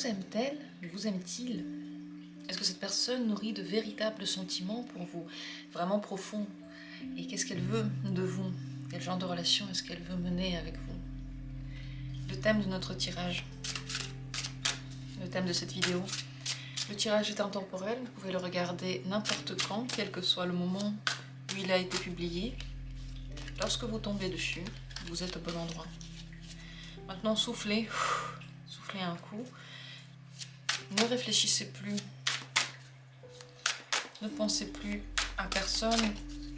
Vous aime-t-elle? Vous aime-t-il? Est-ce que cette personne nourrit de véritables sentiments pour vous, vraiment profonds? Et qu'est-ce qu'elle veut de vous? Quel genre de relation est-ce qu'elle veut mener avec vous? Le thème de notre tirage, le thème de cette vidéo. Le tirage est intemporel, vous pouvez le regarder n'importe quand, quel que soit le moment où il a été publié. Lorsque vous tombez dessus, vous êtes au bon endroit. Maintenant, soufflez, soufflez un coup. Ne réfléchissez plus. Ne pensez plus à personne.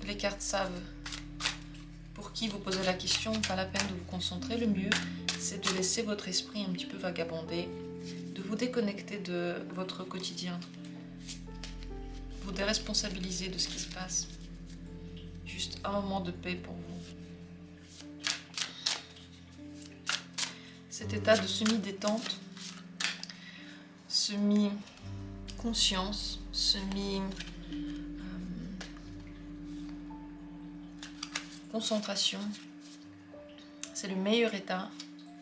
Les cartes savent pour qui vous posez la question, pas la peine de vous concentrer. Le mieux, c'est de laisser votre esprit un petit peu vagabonder, de vous déconnecter de votre quotidien, vous déresponsabiliser de ce qui se passe. Juste un moment de paix pour vous. Cet état de semi-détente, semi-conscience, semi-concentration, c'est le meilleur état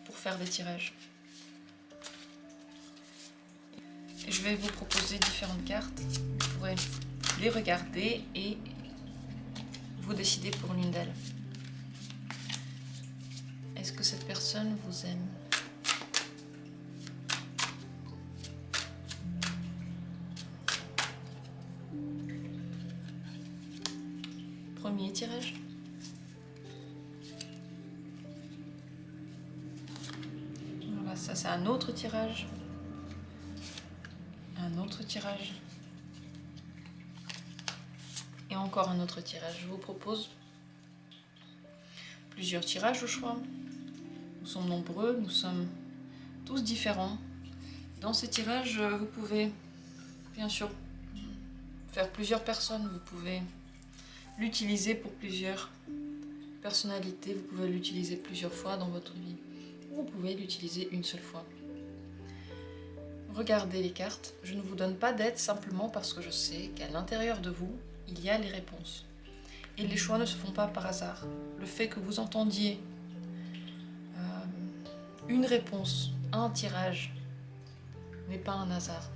pour faire des tirages. Et je vais vous proposer différentes cartes. Vous pourrez les regarder et vous décider pour l'une d'elles. Est-ce que cette personne vous aime? Premier tirage. Voilà, ça c'est un autre tirage. Un autre tirage. Et encore un autre tirage. Je vous propose plusieurs tirages au choix. Nous sommes nombreux, nous sommes tous différents. Dans ces tirages, vous pouvez bien sûr faire plusieurs personnes. Vous pouvez l'utiliser pour plusieurs personnalités. Vous pouvez l'utiliser plusieurs fois dans votre vie. Ou vous pouvez l'utiliser une seule fois. Regardez les cartes. Je ne vous donne pas d'aide simplement parce que je sais qu'à l'intérieur de vous, il y a les réponses. Et les choix ne se font pas par hasard. Le fait que vous entendiez une réponse, un tirage, n'est pas un hasard.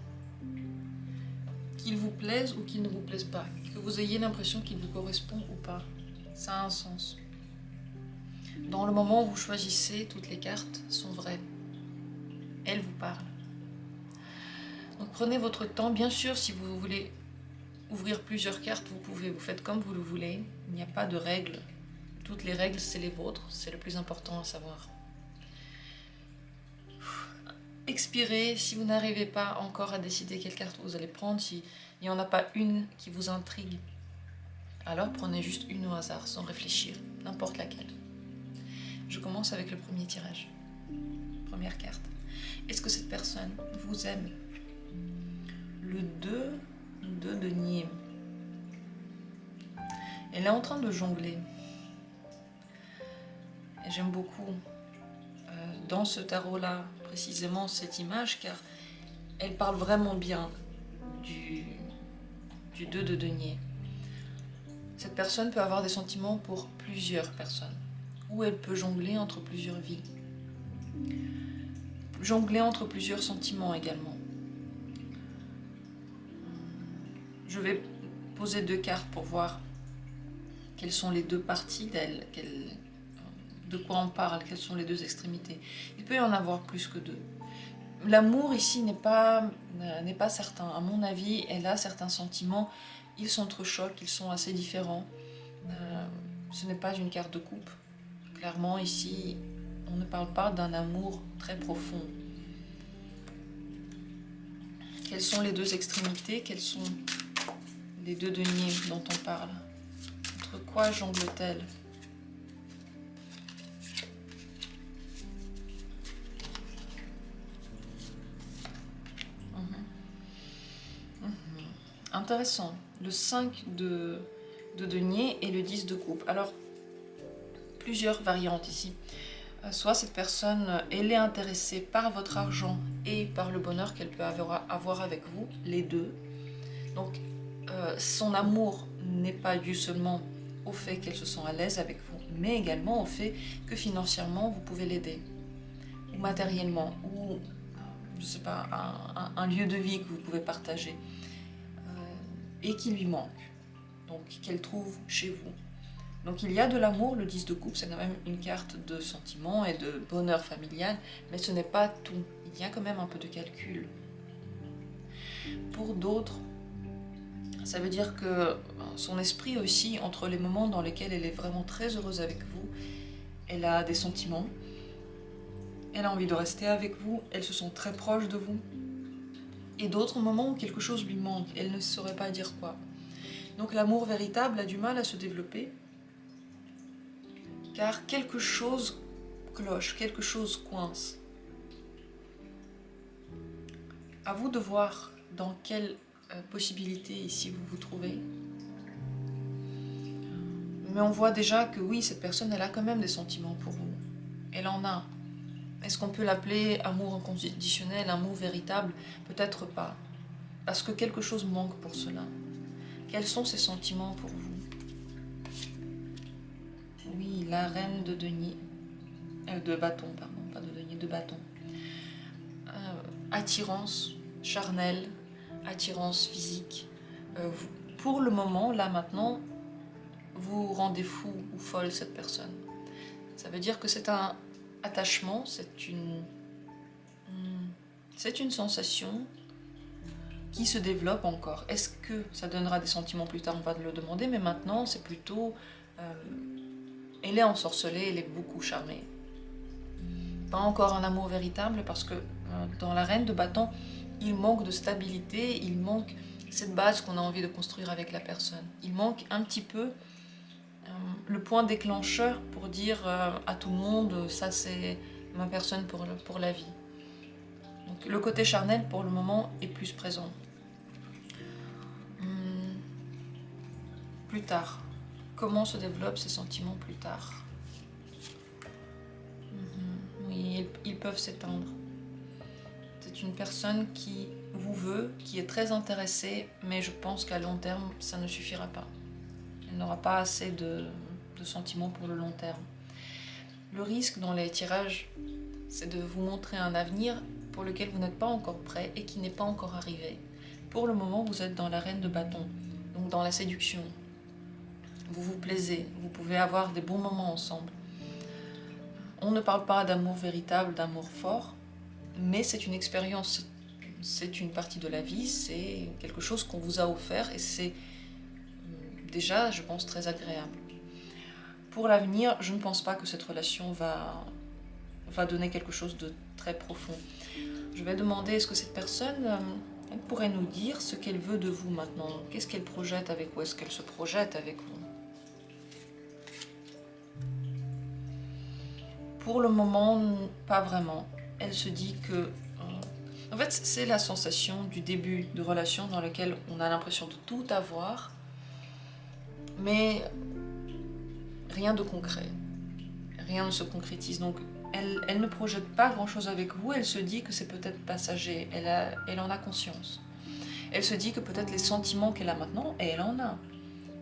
Qu'il vous plaise ou qu'il ne vous plaise pas, que vous ayez l'impression qu'il vous correspond ou pas, ça a un sens. Dans le moment où vous choisissez, toutes les cartes sont vraies. Elles vous parlent. Donc prenez votre temps. Bien sûr, si vous voulez ouvrir plusieurs cartes, vous pouvez, vous faites comme vous le voulez. Il n'y a pas de règles. Toutes les règles, c'est les vôtres. C'est le plus important à savoir. Expirez. Si vous n'arrivez pas encore à décider quelle carte vous allez prendre, s'il n'y en a pas une qui vous intrigue, alors prenez juste une au hasard, sans réfléchir, n'importe laquelle. Je commence avec le premier tirage. Première carte. Est-ce que cette personne vous aime? Le 2 de denier. Elle est en train de jongler. Et j'aime beaucoup dans ce tarot-là, précisément cette image, car elle parle vraiment bien du 2 de denier. Cette personne peut avoir des sentiments pour plusieurs personnes, ou elle peut jongler entre plusieurs vies. Jongler entre plusieurs sentiments également. Je vais poser deux cartes pour voir quelles sont les deux parties d'elle, de quoi on parle, quelles sont les deux extrémités. Il peut y en avoir plus que deux. L'amour ici n'est pas certain. À mon avis, elle a certains sentiments. Ils s'entrechoquent, ils sont assez différents. Ce n'est pas une carte de coupe. Clairement, ici, on ne parle pas d'un amour très profond. Quelles sont les deux extrémités? Quels sont les deux deniers dont on parle? Entre quoi jongle-t-elle? Intéressant. Le 5 de denier et le 10 de coupe. Alors, plusieurs variantes ici. Soit cette personne, elle est intéressée par votre argent et par le bonheur qu'elle peut avoir avec vous, les deux. Donc, son amour n'est pas dû seulement au fait qu'elle se sent à l'aise avec vous, mais également au fait que financièrement, vous pouvez l'aider, ou matériellement, ou je sais pas, un lieu de vie que vous pouvez partager et qui lui manque, donc qu'elle trouve chez vous. Donc il y a de l'amour, le 10 de coupe, c'est quand même une carte de sentiment et de bonheur familial, mais ce n'est pas tout, il y a quand même un peu de calcul. Pour d'autres, ça veut dire que son esprit aussi, entre les moments dans lesquels elle est vraiment très heureuse avec vous, elle a des sentiments, elle a envie de rester avec vous, elle se sent très proche de vous, et d'autres moments où quelque chose lui manque, elle ne saurait pas dire quoi. Donc l'amour véritable a du mal à se développer, car quelque chose cloche, quelque chose coince. À vous de voir dans quelle possibilité ici vous vous trouvez. Mais on voit déjà que oui, cette personne, elle a quand même des sentiments pour vous. Elle en a. Est-ce qu'on peut l'appeler amour inconditionnel, amour véritable? Peut-être pas. Parce que quelque chose manque pour cela. Quels sont ces sentiments pour vous? Oui, la reine de denier. De bâton, pardon, pas de denier, de bâton. Attirance charnelle, attirance physique. Pour le moment, là maintenant, vous rendez fou ou folle cette personne. Ça veut dire que c'est un attachement, c'est une sensation qui se développe encore. Est-ce que ça donnera des sentiments plus tard? On va le demander, mais maintenant c'est plutôt... elle est ensorcelée, elle est beaucoup charmée. Pas encore un amour véritable parce que dans la reine de bâton, il manque de stabilité, il manque cette base qu'on a envie de construire avec la personne. Il manque un petit peu le point déclencheur pour dire à tout le monde, ça c'est ma personne pour la vie. Donc le côté charnel pour le moment est plus présent. Plus tard, comment se développent ces sentiments plus tard? Oui, ils peuvent s'étendre. C'est une personne qui vous veut, qui est très intéressée, mais je pense qu'à long terme, ça ne suffira pas. Elle n'aura pas assez de sentiments pour le long terme. Le risque dans les tirages, c'est de vous montrer un avenir pour lequel vous n'êtes pas encore prêt et qui n'est pas encore arrivé. Pour le moment, vous êtes dans la reine de bâton, donc dans la séduction. Vous vous plaisez, vous pouvez avoir des bons moments ensemble. On ne parle pas d'amour véritable, d'amour fort, mais c'est une expérience, c'est une partie de la vie, c'est quelque chose qu'on vous a offert et c'est déjà, je pense, très agréable. Pour l'avenir, je ne pense pas que cette relation va donner quelque chose de très profond. Je vais demander, est-ce que cette personne elle pourrait nous dire ce qu'elle veut de vous maintenant? Qu'est-ce qu'elle projette avec vous? Est-ce qu'elle se projette avec vous? Pour le moment, pas vraiment. Elle se dit que... en fait, c'est la sensation du début de relation dans laquelle on a l'impression de tout avoir, mais rien de concret. Rien ne se concrétise. Donc, elle ne projette pas grand-chose avec vous. Elle se dit que c'est peut-être passager. Elle en a conscience. Elle se dit que peut-être les sentiments qu'elle a maintenant, et elle en a.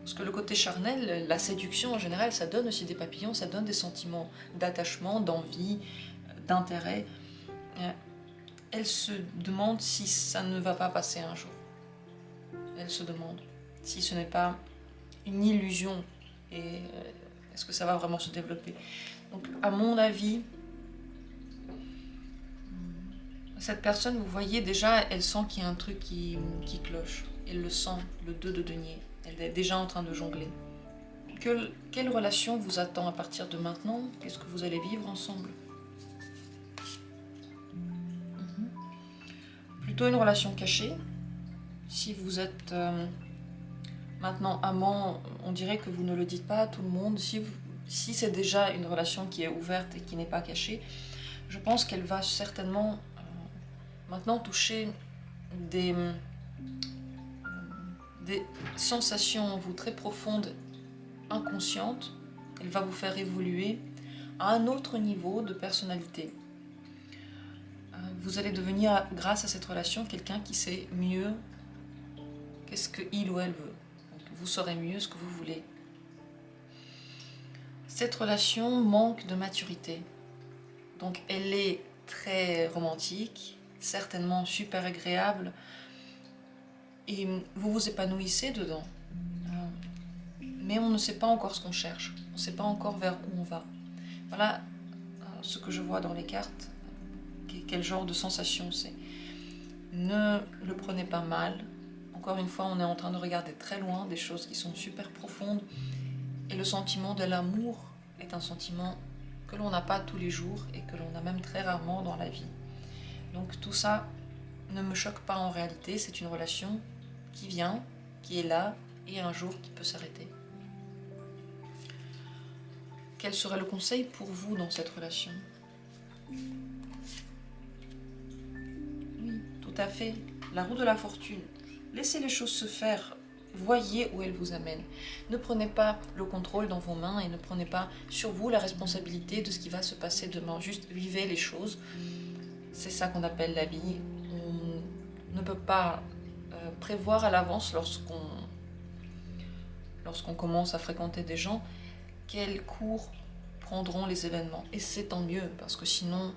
Parce que le côté charnel, la séduction en général, ça donne aussi des papillons, ça donne des sentiments d'attachement, d'envie, d'intérêt. Elle se demande si ça ne va pas passer un jour. Elle se demande si ce n'est pas une illusion et est-ce que ça va vraiment se développer. Donc à mon avis, cette personne, vous voyez déjà, elle sent qu'il y a un truc qui cloche. Elle le sent, le 2 de denier. Elle est déjà en train de jongler. Quelle relation vous attend à partir de maintenant? Qu'est-ce que vous allez vivre ensemble? Plutôt une relation cachée. Si vous êtes maintenant amant, on dirait que vous ne le dites pas à tout le monde. Si c'est déjà une relation qui est ouverte et qui n'est pas cachée, je pense qu'elle va certainement maintenant toucher des sensations en vous très profondes, inconscientes. Elle va vous faire évoluer à un autre niveau de personnalité. Vous allez devenir, grâce à cette relation, quelqu'un qui sait mieux qu'est-ce qu'il ou elle veut. Donc, vous saurez mieux ce que vous voulez. Cette relation manque de maturité. Donc elle est très romantique, certainement super agréable et vous vous épanouissez dedans. Mais on ne sait pas encore ce qu'on cherche, on ne sait pas encore vers où on va. Voilà ce que je vois dans les cartes, quel genre de sensation c'est. Ne le prenez pas mal. Encore une fois, on est en train de regarder très loin des choses qui sont super profondes. Et le sentiment de l'amour est un sentiment que l'on n'a pas tous les jours et que l'on a même très rarement dans la vie. Donc tout ça ne me choque pas en réalité. C'est une relation qui vient, qui est là et un jour qui peut s'arrêter. Quel serait le conseil pour vous dans cette relation? Oui, tout à fait. La roue de la fortune. Laissez les choses se faire. Voyez où elles vous amènent. Ne prenez pas le contrôle dans vos mains et ne prenez pas sur vous la responsabilité de ce qui va se passer demain. Juste vivez les choses. C'est ça qu'on appelle la vie. On ne peut pas prévoir à l'avance lorsqu'on commence à fréquenter des gens quel cours prendront les événements. Et c'est tant mieux, parce que sinon,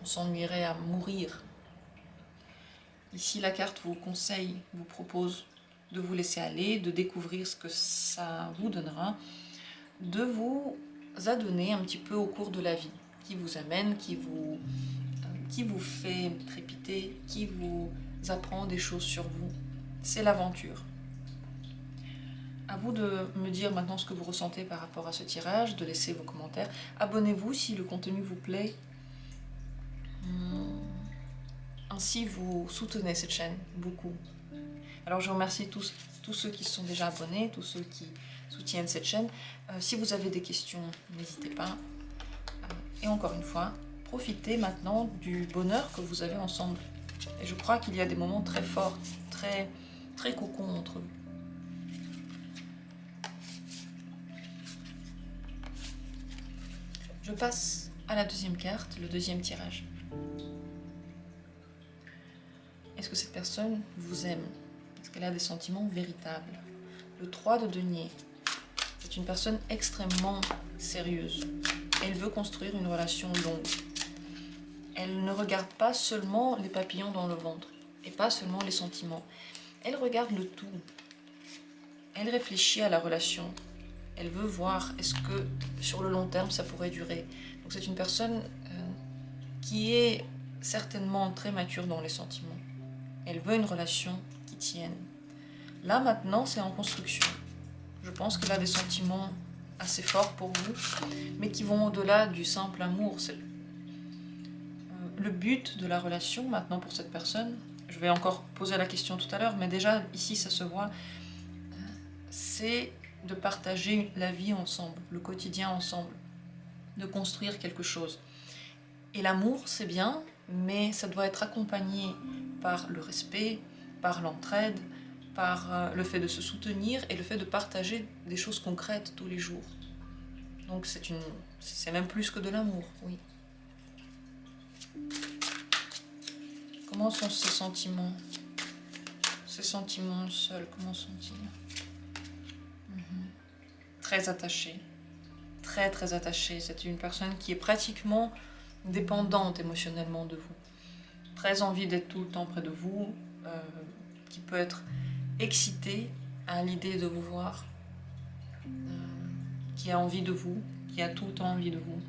on s'ennuierait à mourir. Ici, la carte vous conseille, vous propose de vous laisser aller, de découvrir ce que ça vous donnera, de vous adonner un petit peu au cours de la vie, qui vous amène, qui vous fait trépiter, qui vous apprend des choses sur vous. C'est l'aventure. À vous de me dire maintenant ce que vous ressentez par rapport à ce tirage, de laisser vos commentaires. Abonnez-vous si le contenu vous plaît. Ainsi, vous soutenez cette chaîne beaucoup. Alors, je remercie tous ceux qui sont déjà abonnés, tous ceux qui soutiennent cette chaîne. Si vous avez des questions, n'hésitez pas. Et encore une fois, profitez maintenant du bonheur que vous avez ensemble. Et je crois qu'il y a des moments très forts, très, très cocons entre vous. Je passe à la deuxième carte, le deuxième tirage. Est-ce que cette personne vous aime? Est-ce qu'elle a des sentiments véritables? Le 3 de denier, c'est une personne extrêmement sérieuse. Elle veut construire une relation longue. Elle ne regarde pas seulement les papillons dans le ventre et pas seulement les sentiments. Elle regarde le tout. Elle réfléchit à la relation. Elle veut voir est-ce que sur le long terme ça pourrait durer. Donc c'est une personne qui est certainement très mature dans les sentiments. Elle veut une relation qui tienne. Là maintenant c'est en construction. Je pense qu'elle a des sentiments assez forts pour vous, mais qui vont au-delà du simple amour. C'est le but de la relation maintenant pour cette personne. Je vais encore poser la question tout à l'heure, mais déjà ici ça se voit. C'est de partager la vie ensemble, le quotidien ensemble, de construire quelque chose. Et l'amour, c'est bien, mais ça doit être accompagné par le respect, par l'entraide, par le fait de se soutenir et le fait de partager des choses concrètes tous les jours. Donc c'est même plus que de l'amour, oui. Comment sont ces sentiments? Ces sentiments seuls, comment sont-ils? Très attachée, très très attachée. C'est une personne qui est pratiquement dépendante émotionnellement de vous. Très envie d'être tout le temps près de vous, qui peut être excitée à l'idée de vous voir, qui a envie de vous, qui a tout le temps envie de vous.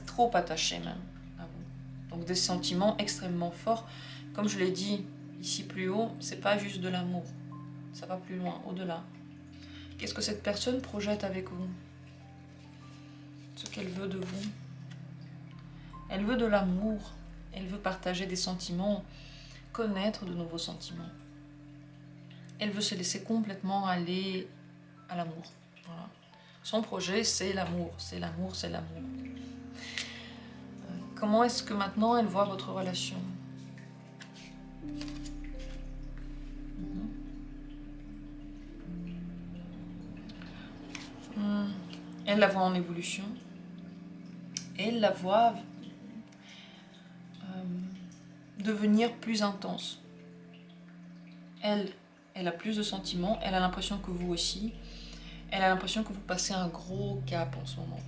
Trop attachée même à vous. Donc des sentiments extrêmement forts. Comme je l'ai dit ici plus haut, c'est pas juste de l'amour. Ça va plus loin, au-delà. Qu'est-ce que cette personne projette avec vous? Ce qu'elle veut de vous. Elle veut de l'amour. Elle veut partager des sentiments, connaître de nouveaux sentiments. Elle veut se laisser complètement aller à l'amour. Voilà. Son projet, c'est l'amour, c'est l'amour, c'est l'amour. Comment est-ce que maintenant elle voit votre relation? Elle la voit en évolution. Elle la voit devenir plus intense. Elle a plus de sentiments. Elle a l'impression que vous aussi. Elle a l'impression que vous passez un gros cap en ce moment.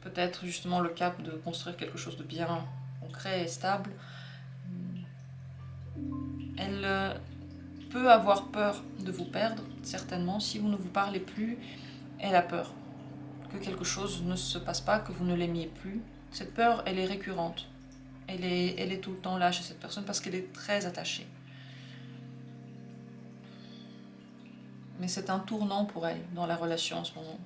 Peut-être justement le cap de construire quelque chose de bien concret et stable, elle peut avoir peur de vous perdre, certainement. Si vous ne vous parlez plus, elle a peur que quelque chose ne se passe pas, que vous ne l'aimiez plus. Cette peur, elle est récurrente. Elle est tout le temps là chez cette personne parce qu'elle est très attachée. Mais c'est un tournant pour elle dans la relation en ce moment.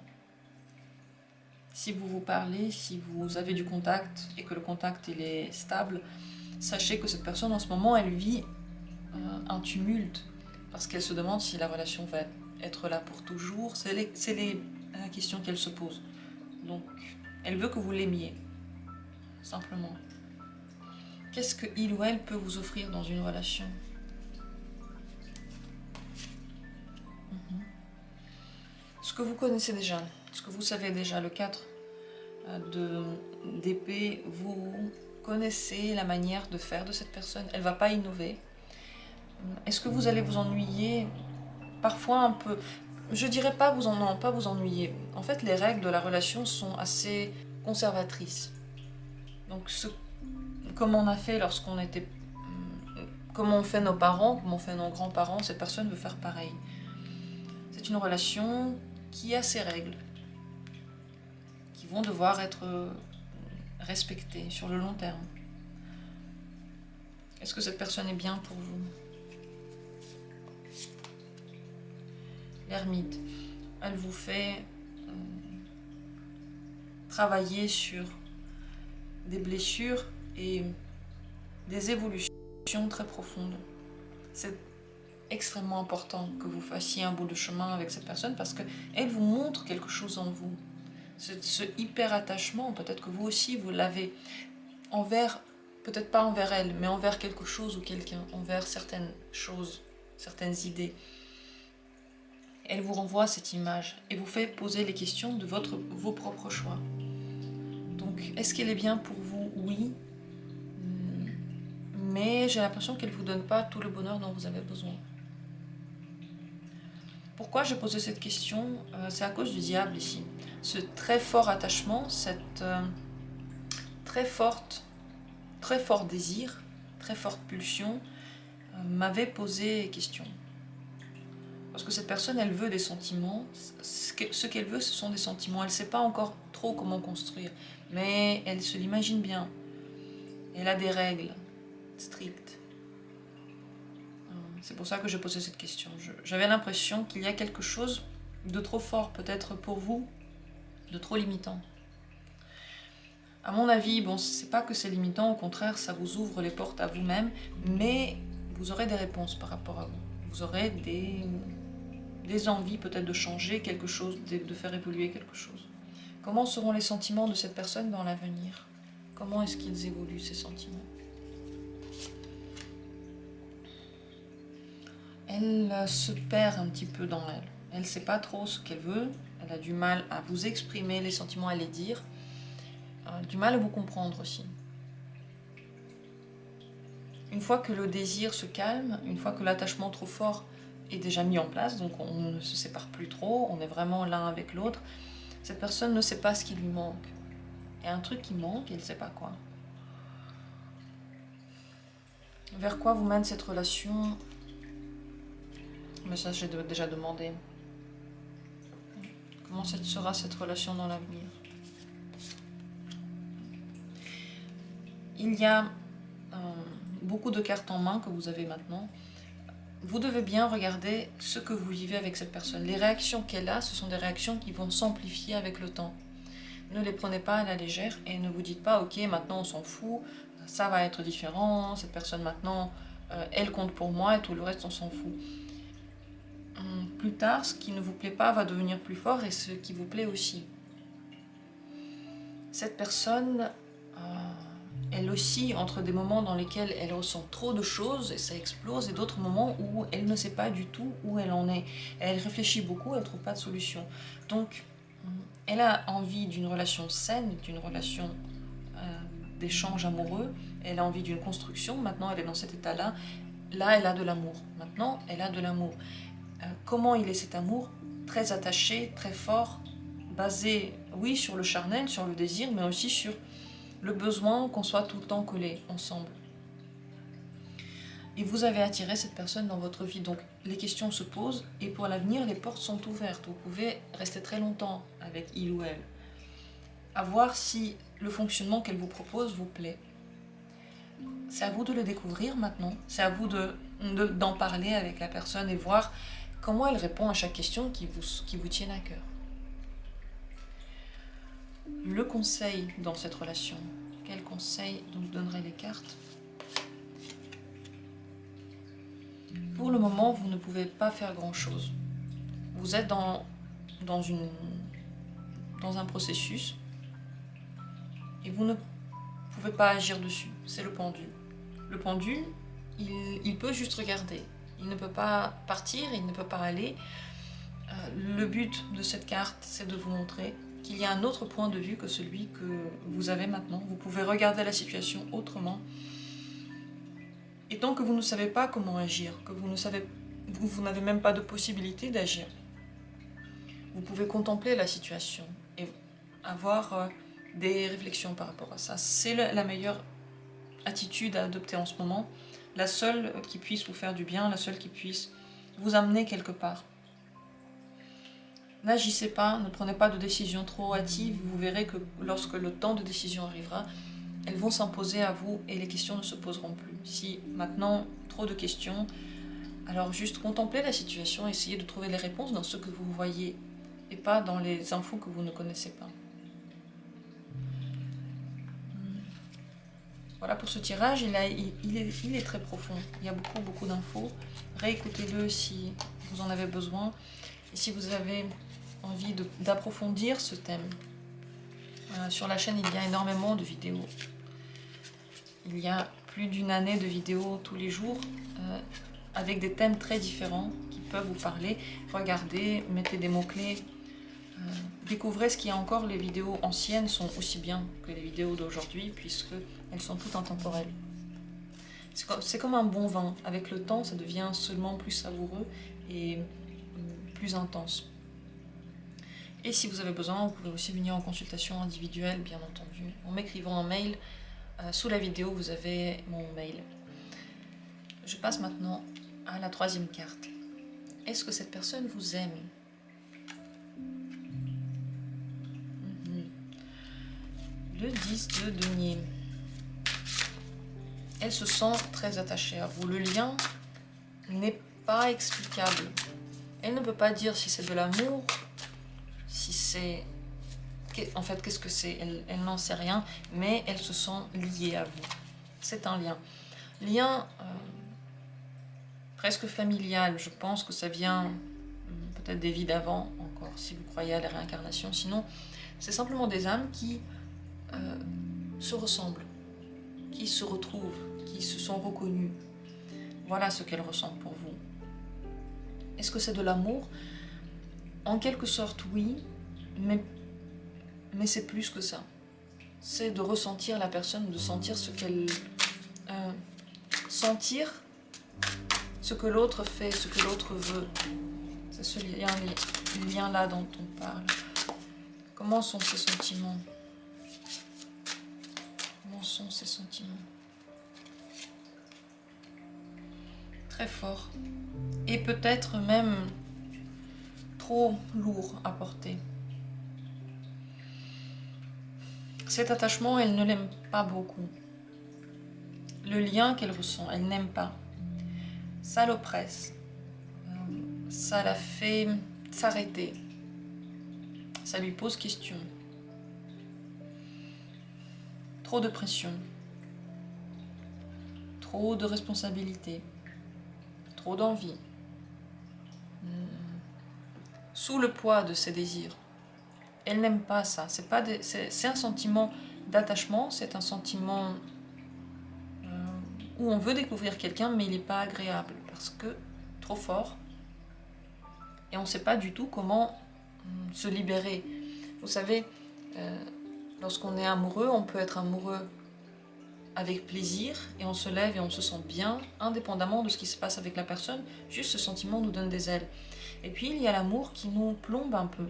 Si vous vous parlez, si vous avez du contact et que le contact il est stable, sachez que cette personne en ce moment, elle vit un tumulte parce qu'elle se demande si la relation va être là pour toujours. C'est la question qu'elle se pose. Donc, elle veut que vous l'aimiez, simplement. Qu'est-ce que il ou elle peut vous offrir dans une relation? Ce que vous connaissez déjà, ce que vous savez déjà, le 4 d'épée, vous connaissez la manière de faire de cette personne. Elle ne va pas innover. Est-ce que vous allez vous ennuyer? Parfois un peu. Je dirais pas vous ennuyer. En fait, les règles de la relation sont assez conservatrices. Donc, comme on a fait lorsqu'on était... Comme on fait nos parents, comme on fait nos grands-parents, cette personne veut faire pareil. C'est une relation qui a ses règles, qui vont devoir être respectées sur le long terme. Est-ce que cette personne est bien pour vous? L'ermite, elle vous fait travailler sur des blessures et des évolutions très profondes. C'est extrêmement important que vous fassiez un bout de chemin avec cette personne parce qu'elle vous montre quelque chose en vous. Ce hyper attachement, peut-être que vous aussi vous l'avez envers, peut-être pas envers elle, mais envers quelque chose ou quelqu'un, envers certaines choses, certaines idées. Elle vous renvoie cette image et vous fait poser les questions de vos propres choix. Donc, est-ce qu'elle est bien pour vous? Oui. Mais j'ai l'impression qu'elle ne vous donne pas tout le bonheur dont vous avez besoin. Pourquoi j'ai posé cette question? C'est à cause du diable ici. Ce très fort attachement, cette très fort désir, très forte pulsion, m'avait posé question. Parce que cette personne, elle veut des sentiments. Ce qu'elle veut, ce sont des sentiments. Elle ne sait pas encore trop comment construire. Mais elle se l'imagine bien. Elle a des règles strictes. C'est pour ça que j'ai posé cette question. J'avais l'impression qu'il y a quelque chose de trop fort, peut-être pour vous, de trop limitant. À mon avis, bon, c'est pas que c'est limitant, au contraire, ça vous ouvre les portes à vous-même, mais vous aurez des réponses par rapport à vous. Vous aurez des envies peut-être de changer quelque chose, de faire évoluer quelque chose. Comment seront les sentiments de cette personne dans l'avenir? Comment est-ce qu'ils évoluent, ces sentiments? Elle se perd un petit peu dans elle. Elle ne sait pas trop ce qu'elle veut. Elle a du mal à vous exprimer les sentiments, à les dire. Du mal à vous comprendre aussi. Une fois que le désir se calme, une fois que l'attachement trop fort est déjà mis en place, donc on ne se sépare plus trop, on est vraiment l'un avec l'autre, cette personne ne sait pas ce qui lui manque. Il y a un truc qui manque, elle ne sait pas quoi. Vers quoi vous mène cette relation? Mais ça, j'ai déjà demandé. Comment sera cette relation dans l'avenir? Il y a beaucoup de cartes en main que vous avez maintenant. Vous devez bien regarder ce que vous vivez avec cette personne. Les réactions qu'elle a, ce sont des réactions qui vont s'amplifier avec le temps. Ne les prenez pas à la légère et ne vous dites pas « Ok, maintenant on s'en fout, ça va être différent, cette personne maintenant, elle compte pour moi et tout le reste on s'en fout. » Plus tard, ce qui ne vous plaît pas va devenir plus fort et ce qui vous plaît aussi. Cette personne, elle oscille entre des moments dans lesquels elle ressent trop de choses et ça explose, et d'autres moments où elle ne sait pas du tout où elle en est. Elle réfléchit beaucoup, elle ne trouve pas de solution. Donc, elle a envie d'une relation saine, d'une relation d'échange amoureux, elle a envie d'une construction, maintenant elle est dans cet état-là. Là, elle a de l'amour. Maintenant, elle a de l'amour. Comment il est cet amour? Très attaché, très fort, basé, oui, sur le charnel, sur le désir, mais aussi sur le besoin qu'on soit tout le temps collés ensemble. Et vous avez attiré cette personne dans votre vie, donc les questions se posent, et pour l'avenir, les portes sont ouvertes. Vous pouvez rester très longtemps avec il ou elle, à voir si le fonctionnement qu'elle vous propose vous plaît. C'est à vous de le découvrir maintenant, c'est à vous d'en parler avec la personne et voir comment elle répond à chaque question qui vous tienne à cœur. Le conseil dans cette relation, quel conseil nous donneraient les cartes? Pour le moment, vous ne pouvez pas faire grand-chose. Vous êtes dans un processus et vous ne pouvez pas agir dessus. C'est le pendule. Le pendule, il peut juste regarder. Il ne peut pas partir, il ne peut pas aller. Le but de cette carte, c'est de vous montrer qu'il y a un autre point de vue que celui que vous avez maintenant. Vous pouvez regarder la situation autrement. Et tant que vous ne savez pas comment agir, que vous n'avez même pas de possibilité d'agir, vous pouvez contempler la situation et avoir des réflexions par rapport à ça. C'est la meilleure attitude à adopter en ce moment, la seule qui puisse vous faire du bien, la seule qui puisse vous amener quelque part. N'agissez pas, ne prenez pas de décisions trop hâtives, vous verrez que lorsque le temps de décision arrivera, elles vont s'imposer à vous et les questions ne se poseront plus. Si maintenant, trop de questions, alors juste contemplez la situation, essayez de trouver les réponses dans ce que vous voyez et pas dans les infos que vous ne connaissez pas. Voilà pour ce tirage, il est très profond, il y a beaucoup d'infos. Réécoutez-le si vous en avez besoin et si vous avez envie d'approfondir ce thème. Sur la chaîne, il y a énormément de vidéos. Il y a plus d'une année de vidéos tous les jours avec des thèmes très différents qui peuvent vous parler. Regardez, mettez des mots-clés, découvrez ce qu'il y a encore. Les vidéos anciennes sont aussi bien que les vidéos d'aujourd'hui puisqu'elles sont toutes intemporelles. C'est comme un bon vin. Avec le temps, ça devient seulement plus savoureux et plus intense. Et si vous avez besoin, vous pouvez aussi venir en consultation individuelle, bien entendu, en m'écrivant un mail. Sous la vidéo, vous avez mon mail. Je passe maintenant à la troisième carte. Est-ce que cette personne vous aime? Le 10 de denier. Elle se sent très attachée à vous. Le lien n'est pas explicable. Elle ne peut pas dire si c'est de l'amour, si c'est... En fait, qu'est-ce que c'est? Elle n'en sait rien, mais elle se sent liée à vous. C'est un lien. Lien presque familial. Je pense que ça vient peut-être des vies d'avant encore, si vous croyez à la réincarnation. Sinon, c'est simplement des âmes qui se ressemblent, qui se retrouvent, qui se sont reconnues. Voilà ce qu'elles ressentent pour vous. Est-ce que c'est de l'amour? En quelque sorte, oui, mais c'est plus que ça. C'est de ressentir la personne, de sentir ce qu'elle... sentir ce que l'autre fait, ce que l'autre veut. C'est ce lien-là dont on parle. Comment sont ces sentiments? Comment sont ces sentiments? Très fort. Et peut-être même trop lourd à porter. Cet attachement, elle ne l'aime pas beaucoup. Le lien qu'elle ressent, elle n'aime pas. Ça l'oppresse. Ça la fait s'arrêter. Ça lui pose question. Trop de pression. Trop de responsabilité. Trop d'envie. Sous le poids de ses désirs. Elle n'aime pas ça. C'est un sentiment d'attachement, c'est un sentiment où on veut découvrir quelqu'un, mais il n'est pas agréable parce que trop fort. Et on ne sait pas du tout comment se libérer. Vous savez, lorsqu'on est amoureux, on peut être amoureux avec plaisir et on se lève et on se sent bien, indépendamment de ce qui se passe avec la personne. Juste ce sentiment nous donne des ailes. Et puis il y a l'amour qui nous plombe un peu.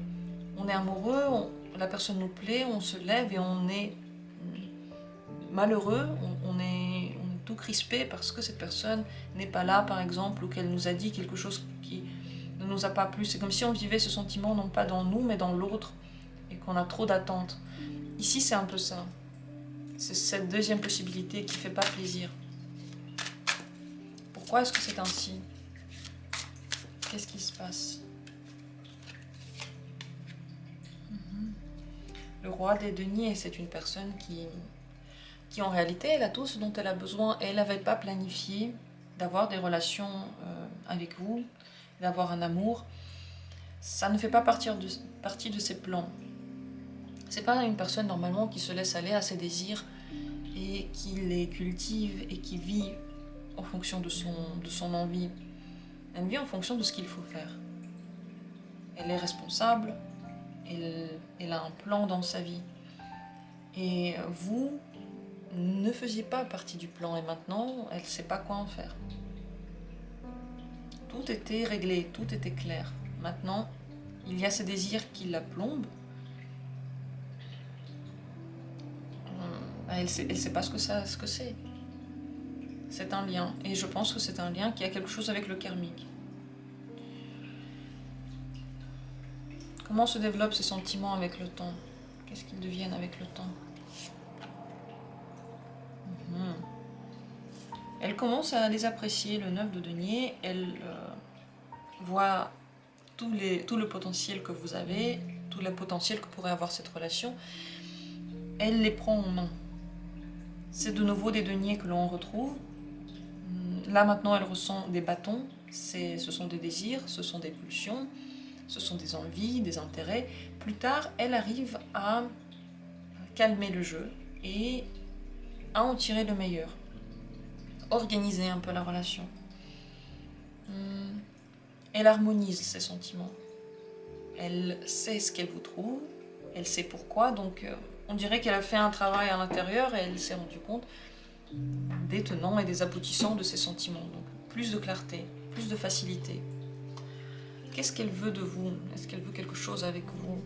On est amoureux, la personne nous plaît, on se lève et on est malheureux, on est tout crispé parce que cette personne n'est pas là, par exemple, ou qu'elle nous a dit quelque chose qui ne nous a pas plu. C'est comme si on vivait ce sentiment non pas dans nous, mais dans l'autre, et qu'on a trop d'attentes. Ici, c'est un peu ça. C'est cette deuxième possibilité qui ne fait pas plaisir. Pourquoi est-ce que c'est ainsi? Qu'est-ce qui se passe? Le roi des deniers, c'est une personne qui en réalité, elle a tout ce dont elle a besoin. Elle n'avait pas planifié d'avoir des relations avec vous, d'avoir un amour. Ça ne fait pas partie de ses plans. C'est pas une personne normalement qui se laisse aller à ses désirs et qui les cultive et qui vit en fonction de son envie. Elle vit en fonction de ce qu'il faut faire. Elle est responsable, elle a un plan dans sa vie. Et vous ne faisiez pas partie du plan et maintenant, elle ne sait pas quoi en faire. Tout était réglé, tout était clair. Maintenant, il y a ces désirs qui la plombent. Elle ne sait pas ce que c'est. C'est un lien. Et je pense que c'est un lien qui a quelque chose avec le karmique. Comment se développent ces sentiments avec le temps? Qu'est-ce qu'ils deviennent avec le temps? Elle commence à les apprécier, le 9 de denier. Elle voit tout le potentiel que vous avez, tout le potentiel que pourrait avoir cette relation. Elle les prend en main. C'est de nouveau des deniers que l'on retrouve. Là maintenant, elle ressent des bâtons. Ce sont des désirs, ce sont des pulsions, ce sont des envies, des intérêts. Plus tard, elle arrive à calmer le jeu et à en tirer le meilleur. Organiser un peu la relation. Elle harmonise ses sentiments. Elle sait ce qu'elle vous trouve, elle sait pourquoi, donc on dirait qu'elle a fait un travail à l'intérieur et elle s'est rendue compte des tenants et des aboutissants de ses sentiments. Donc plus de clarté, plus de facilité. Qu'est-ce qu'elle veut de vous? Est-ce qu'elle veut quelque chose avec vous?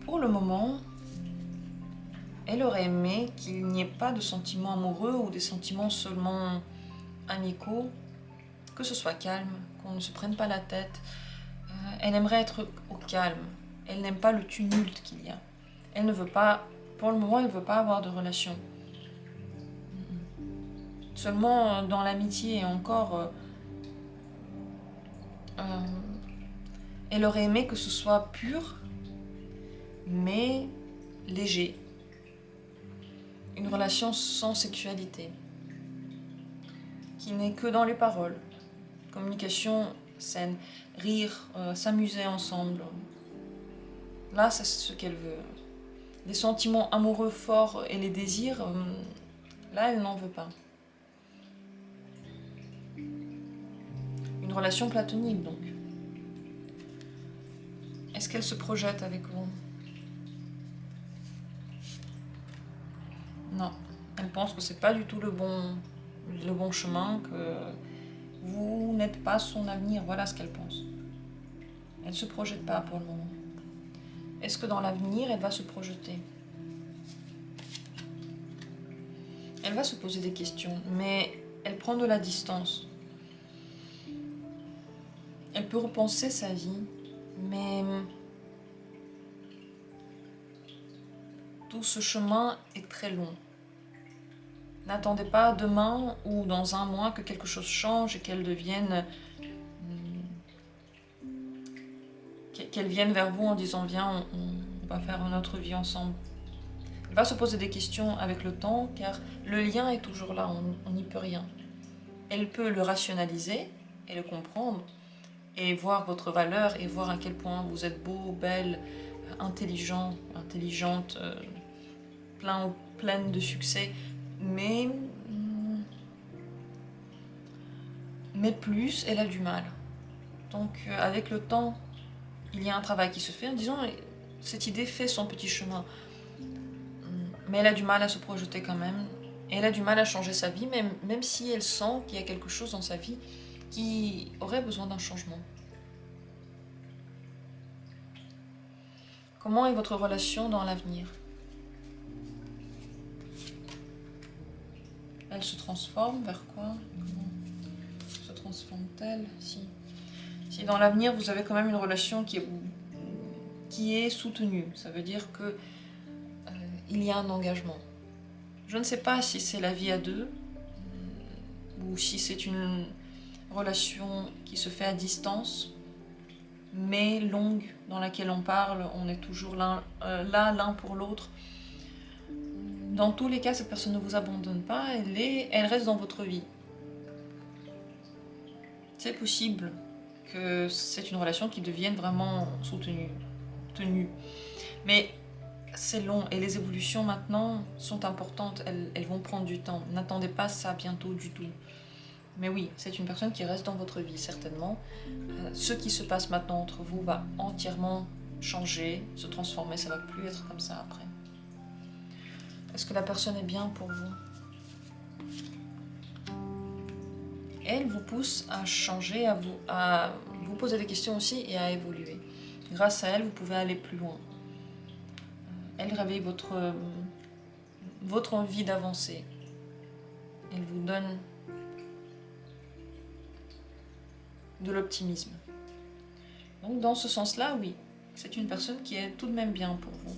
Pour le moment, elle aurait aimé qu'il n'y ait pas de sentiments amoureux ou des sentiments seulement amicaux, que ce soit calme, qu'on ne se prenne pas la tête. Elle aimerait être au calme. Elle n'aime pas le tumulte qu'il y a. Elle ne veut pas, pour le moment, elle ne veut pas avoir de relation. Seulement dans l'amitié et encore, elle aurait aimé que ce soit pur, mais léger. Une relation sans sexualité, qui n'est que dans les paroles. Communication saine, rire, s'amuser ensemble. Là, c'est ce qu'elle veut. Les sentiments amoureux forts et les désirs, là, elle n'en veut pas. Une relation platonique, donc. Est-ce qu'elle se projette avec vous? Non. Elle pense que c'est pas du tout le bon chemin, que vous n'êtes pas son avenir. Voilà ce qu'elle pense. Elle ne se projette pas pour le moment. Est-ce que dans l'avenir, elle va se projeter? Elle va se poser des questions, mais elle prend de la distance. Elle peut repenser sa vie, mais tout ce chemin est très long. N'attendez pas demain ou dans un mois que quelque chose change et qu'elle vienne vers vous en disant viens, on va faire notre vie ensemble. Elle va se poser des questions avec le temps car le lien est toujours là, on n'y peut rien. Elle peut le rationaliser et le comprendre et voir votre valeur et voir à quel point vous êtes beau, belle, intelligente, pleine de succès, mais plus, elle a du mal. Donc avec le temps, il y a un travail qui se fait en disant cette idée fait son petit chemin. Mais elle a du mal à se projeter quand même. Et elle a du mal à changer sa vie, même si elle sent qu'il y a quelque chose dans sa vie qui aurait besoin d'un changement. Comment est votre relation dans l'avenir? Elle se transforme vers quoi? Comment se transforme-t-elle? Si dans l'avenir vous avez quand même une relation qui est soutenue, ça veut dire que il y a un engagement. Je ne sais pas si c'est la vie à deux ou si c'est une relation qui se fait à distance, mais longue, dans laquelle on parle, on est toujours là l'un pour l'autre. Dans tous les cas, cette personne ne vous abandonne pas, elle reste dans votre vie. C'est possible que c'est une relation qui devienne vraiment soutenue, tenue. Mais c'est long et les évolutions maintenant sont importantes, elles vont prendre du temps. N'attendez pas ça bientôt du tout. Mais oui, c'est une personne qui reste dans votre vie, certainement. Ce qui se passe maintenant entre vous va entièrement changer, se transformer, ça ne va plus être comme ça après. Est-ce que la personne est bien pour vous? Elle vous pousse à changer, à vous poser des questions aussi et à évoluer. Grâce à elle, vous pouvez aller plus loin. Elle réveille votre envie d'avancer. Elle vous donne de l'optimisme. Donc dans ce sens-là, oui, c'est une personne qui est tout de même bien pour vous.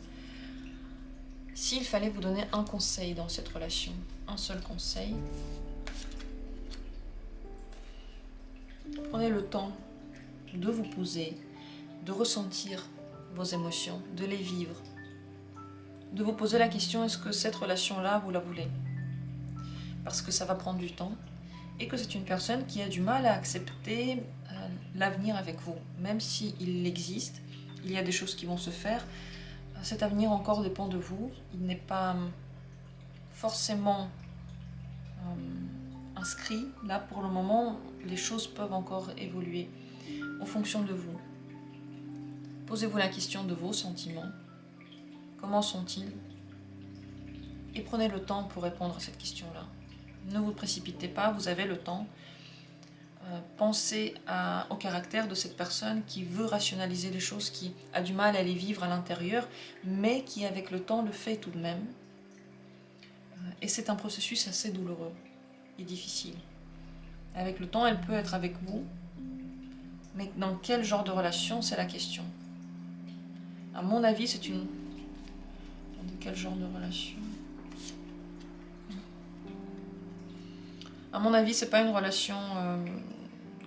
S'il fallait vous donner un conseil dans cette relation, un seul conseil, prenez le temps de vous poser, de ressentir vos émotions, de les vivre, de vous poser la question, est-ce que cette relation-là, vous la voulez? Parce que ça va prendre du temps et que c'est une personne qui a du mal à accepter l'avenir avec vous. Même s'il existe, il y a des choses qui vont se faire, cet avenir encore dépend de vous. Il n'est pas forcément inscrit. Là, pour le moment, les choses peuvent encore évoluer en fonction de vous. Posez-vous la question de vos sentiments. Comment sont-ils? Et prenez le temps pour répondre à cette question-là. Ne vous précipitez pas, vous avez le temps. Pensez au caractère de cette personne qui veut rationaliser les choses, qui a du mal à les vivre à l'intérieur, mais qui avec le temps le fait tout de même. Et c'est un processus assez douloureux et difficile. Avec le temps, elle peut être avec vous, mais dans quel genre de relation, c'est la question. À mon avis, c'est une... De quel genre de relation? À mon avis, c'est pas une relation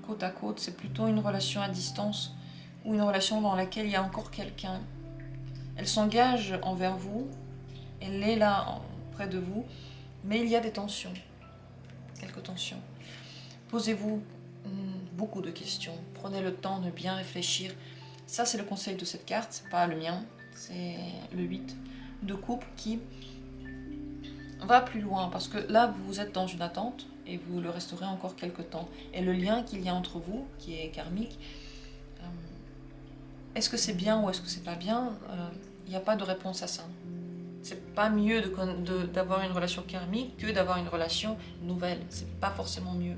côte à côte, c'est plutôt une relation à distance ou une relation dans laquelle il y a encore quelqu'un. Elle s'engage envers vous, elle est là près de vous, mais il y a des tensions, quelques tensions. Posez-vous beaucoup de questions, prenez le temps de bien réfléchir. Ça, c'est le conseil de cette carte, c'est pas le mien, c'est le 8 de coupe qui va plus loin, parce que là, vous êtes dans une attente, et vous le resterez encore quelques temps. Et le lien qu'il y a entre vous, qui est karmique, est-ce que c'est bien ou est-ce que c'est pas bien? Il n'y a pas de réponse à ça. C'est pas mieux d'avoir une relation karmique que d'avoir une relation nouvelle. C'est pas forcément mieux.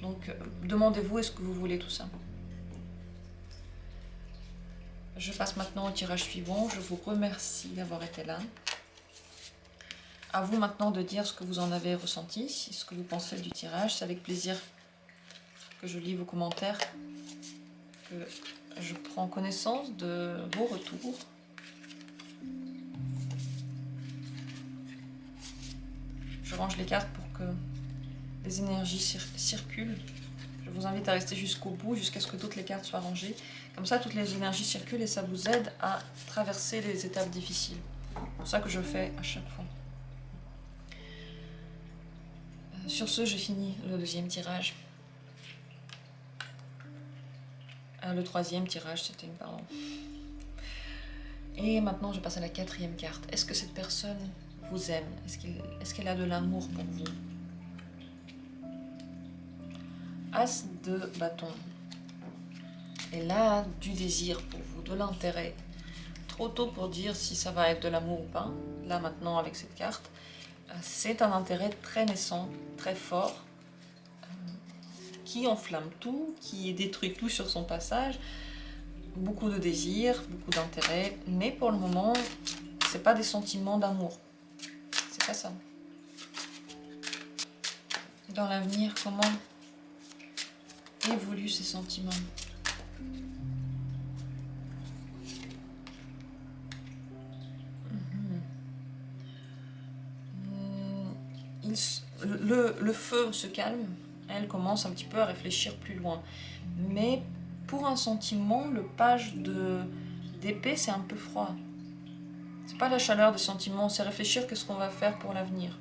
Donc, demandez-vous, est-ce que vous voulez tout ça? Je passe maintenant au tirage suivant. Je vous remercie d'avoir été là. À vous maintenant de dire ce que vous en avez ressenti, ce que vous pensez du tirage. C'est avec plaisir que je lis vos commentaires, que je prends connaissance de vos retours. Je range les cartes pour que les énergies circulent. Je vous invite à rester jusqu'au bout, jusqu'à ce que toutes les cartes soient rangées. Comme ça, toutes les énergies circulent et ça vous aide à traverser les étapes difficiles. C'est pour ça que je fais à chaque fois. Sur ce, j'ai fini le deuxième tirage. Le troisième tirage, c'était une pardon. Et maintenant, je passe à la quatrième carte. Est-ce que cette personne vous aime? Est-ce qu'elle a de l'amour pour vous? As de bâton. Elle a du désir pour vous, de l'intérêt. Trop tôt pour dire si ça va être de l'amour ou pas. Là, maintenant, avec cette carte, c'est un intérêt très naissant, très fort, qui enflamme tout, qui détruit tout sur son passage. beaucoup de désirs, beaucoup d'intérêt, mais pour le moment, c'est pas des sentiments d'amour. C'est pas ça. Dans l'avenir, comment évoluent ces sentiments? Le feu se calme, elle commence un petit peu à réfléchir plus loin. Mais pour un sentiment, le page d'épée, c'est un peu froid. C'est pas la chaleur des sentiments, c'est réfléchir qu'est-ce qu'on va faire pour l'avenir.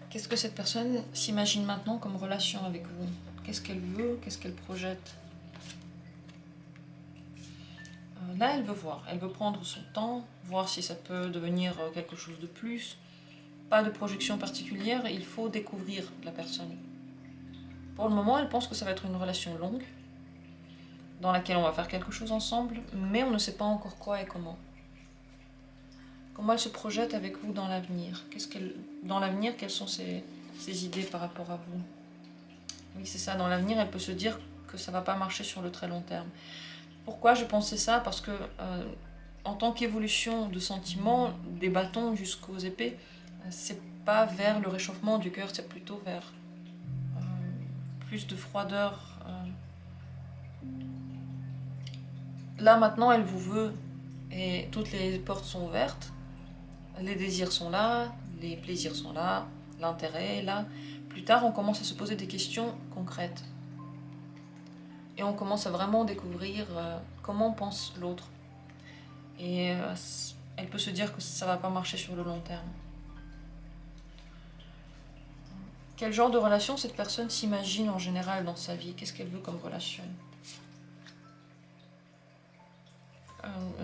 Qu'est-ce que cette personne s'imagine maintenant comme relation avec vous? Qu'est-ce qu'elle veut? Qu'est-ce qu'elle projette? Là, elle veut voir. Elle veut prendre son temps, voir si ça peut devenir quelque chose de plus. Pas de projection particulière, il faut découvrir la personne. Pour le moment, elle pense que ça va être une relation longue, dans laquelle on va faire quelque chose ensemble, mais on ne sait pas encore quoi et comment. Comment elle se projette avec vous dans l'avenir? Dans l'avenir, quelles sont ses idées par rapport à vous? Oui, c'est ça, dans l'avenir, elle peut se dire que ça ne va pas marcher sur le très long terme. Pourquoi je pensais ça? Parce que en tant qu'évolution de sentiments, des bâtons jusqu'aux épées, c'est pas vers le réchauffement du cœur, c'est plutôt vers plus de froideur. Là maintenant, elle vous veut et toutes les portes sont ouvertes. Les désirs sont là, les plaisirs sont là, l'intérêt est là. Plus tard, on commence à se poser des questions concrètes. Et on commence à vraiment découvrir comment pense l'autre. Et elle peut se dire que ça ne va pas marcher sur le long terme. Quel genre de relation cette personne s'imagine en général dans sa vie? Qu'est-ce qu'elle veut comme relation?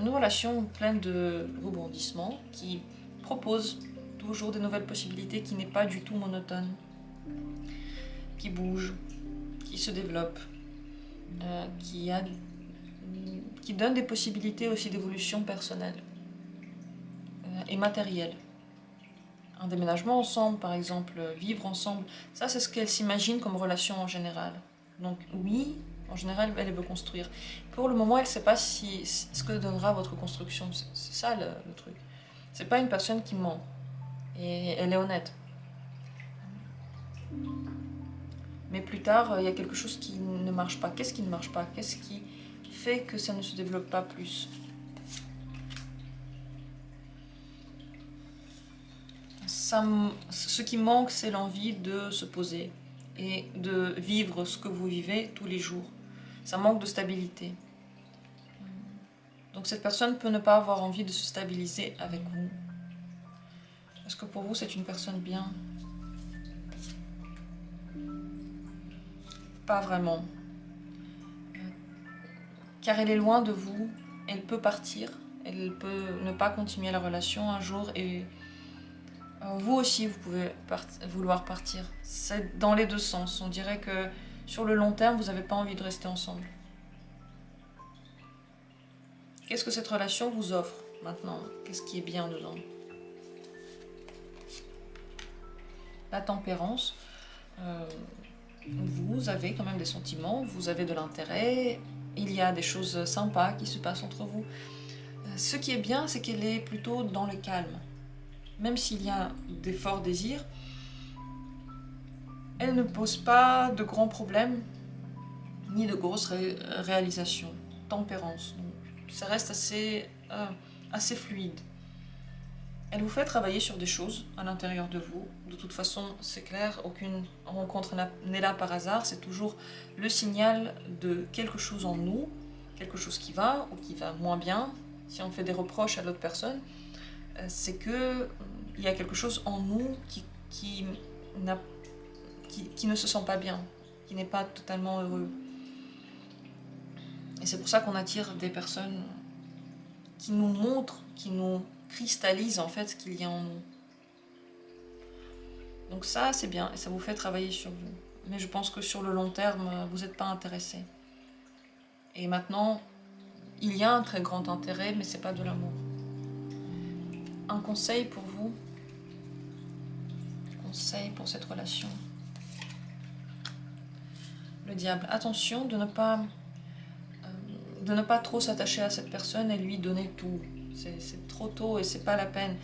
Une relation pleine de rebondissements qui propose toujours de nouvelles possibilités, qui n'est pas du tout monotone, qui bouge, qui se développe, qui donne des possibilités aussi d'évolution personnelle et matérielle. Un déménagement ensemble, par exemple, vivre ensemble, ça c'est ce qu'elle s'imagine comme relation en général. Donc oui, en général, elle veut construire. Pour le moment, elle ne sait pas ce que donnera votre construction. C'est ça le truc. C'est pas une personne qui ment. Et elle est honnête. Mais plus tard, il y a quelque chose qui ne marche pas. Qu'est-ce qui ne marche pas? Qu'est-ce qui fait que ça ne se développe pas plus? Ce qui manque, c'est l'envie de se poser et de vivre ce que vous vivez tous les jours. Ça manque de stabilité. Donc cette personne peut ne pas avoir envie de se stabiliser avec vous. Est-ce que pour vous, c'est une personne bien? Pas vraiment. Car elle est loin de vous, elle peut partir, elle peut ne pas continuer la relation un jour et vous aussi, vous pouvez vouloir partir. C'est dans les deux sens. On dirait que sur le long terme, vous n'avez pas envie de rester ensemble. Qu'est-ce que cette relation vous offre maintenant? Qu'est-ce qui est bien dedans? La tempérance. Vous avez quand même des sentiments, vous avez de l'intérêt, il y a des choses sympas qui se passent entre vous. Ce qui est bien, c'est qu'elle est plutôt dans le calme. Même s'il y a des forts désirs, elle ne pose pas de grands problèmes, ni de grosses réalisations. Tempérance. Donc, ça reste assez fluide. Elle vous fait travailler sur des choses à l'intérieur de vous. De toute façon, c'est clair, aucune rencontre n'est là par hasard. C'est toujours le signal de quelque chose en nous, quelque chose qui va ou qui va moins bien. Si on fait des reproches à l'autre personne, c'est qu'il y a quelque chose en nous qui ne se sent pas bien, qui n'est pas totalement heureux. Et c'est pour ça qu'on attire des personnes qui nous montrent, qui nous cristallise en fait ce qu'il y a en nous. Donc ça, c'est bien, et ça vous fait travailler sur vous. Mais je pense que sur le long terme, vous n'êtes pas intéressé. Et maintenant, il y a un très grand intérêt, mais c'est pas de l'amour. Un conseil pour vous, conseil pour cette relation. Le diable, attention de ne pas de ne pas trop s'attacher à cette personne et lui donner tout. C'est trop tôt et c'est pas la peine.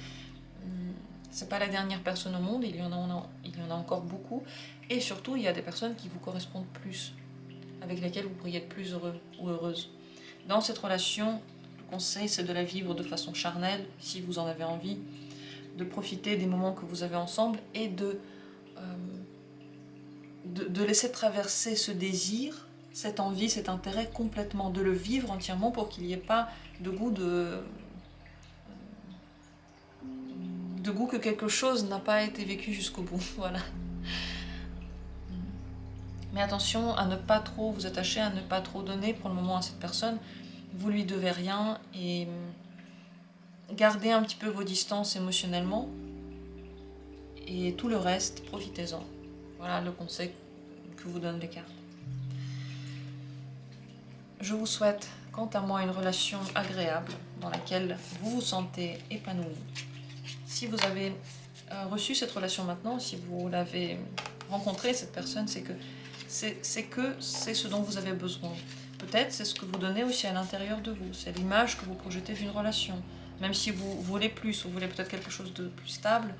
C'est pas la dernière personne au monde, il y en a encore beaucoup. Et surtout, il y a des personnes qui vous correspondent plus, avec lesquelles vous pourriez être plus heureux ou heureuse. Dans cette relation, le conseil, c'est de la vivre de façon charnelle, si vous en avez envie, de profiter des moments que vous avez ensemble et de laisser traverser ce désir, cette envie, cet intérêt complètement, de le vivre entièrement pour qu'il n'y ait pas de goût que quelque chose n'a pas été vécu jusqu'au bout, voilà. Mais attention à ne pas trop vous attacher, à ne pas trop donner pour le moment à cette personne. Vous lui devez rien et gardez un petit peu vos distances émotionnellement. Et tout le reste, profitez-en. Voilà le conseil que vous donnent les cartes. Je vous souhaite, quant à moi, une relation agréable dans laquelle vous vous sentez épanoui. Si vous avez reçu cette relation maintenant, si vous l'avez rencontrée, cette personne, c'est que c'est ce dont vous avez besoin. Peut-être c'est ce que vous donnez aussi à l'intérieur de vous. C'est l'image que vous projetez d'une relation. Même si vous voulez plus, vous voulez peut-être quelque chose de plus stable,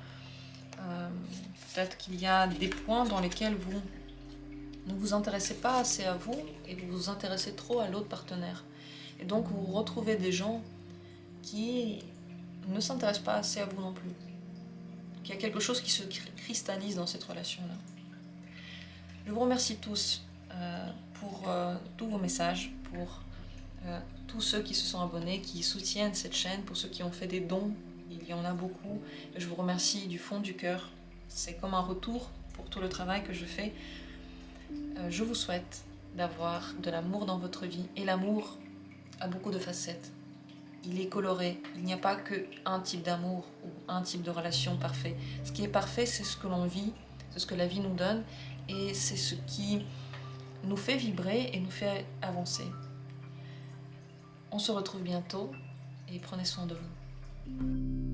peut-être qu'il y a des points dans lesquels vous ne vous intéressez pas assez à vous et vous vous intéressez trop à l'autre partenaire. Et donc vous retrouvez des gens qui ne s'intéressent pas assez à vous non plus. Il y a quelque chose qui se cristallise dans cette relation-là. Je vous remercie tous pour tous vos messages, pour tous ceux qui se sont abonnés, qui soutiennent cette chaîne, pour ceux qui ont fait des dons, il y en a beaucoup. Je vous remercie du fond du cœur. C'est comme un retour pour tout le travail que je fais. Je vous souhaite d'avoir de l'amour dans votre vie. Et l'amour a beaucoup de facettes. Il est coloré. Il n'y a pas qu'un type d'amour ou un type de relation parfait. Ce qui est parfait, c'est ce que l'on vit, c'est ce que la vie nous donne. Et c'est ce qui nous fait vibrer et nous fait avancer. On se retrouve bientôt et prenez soin de vous.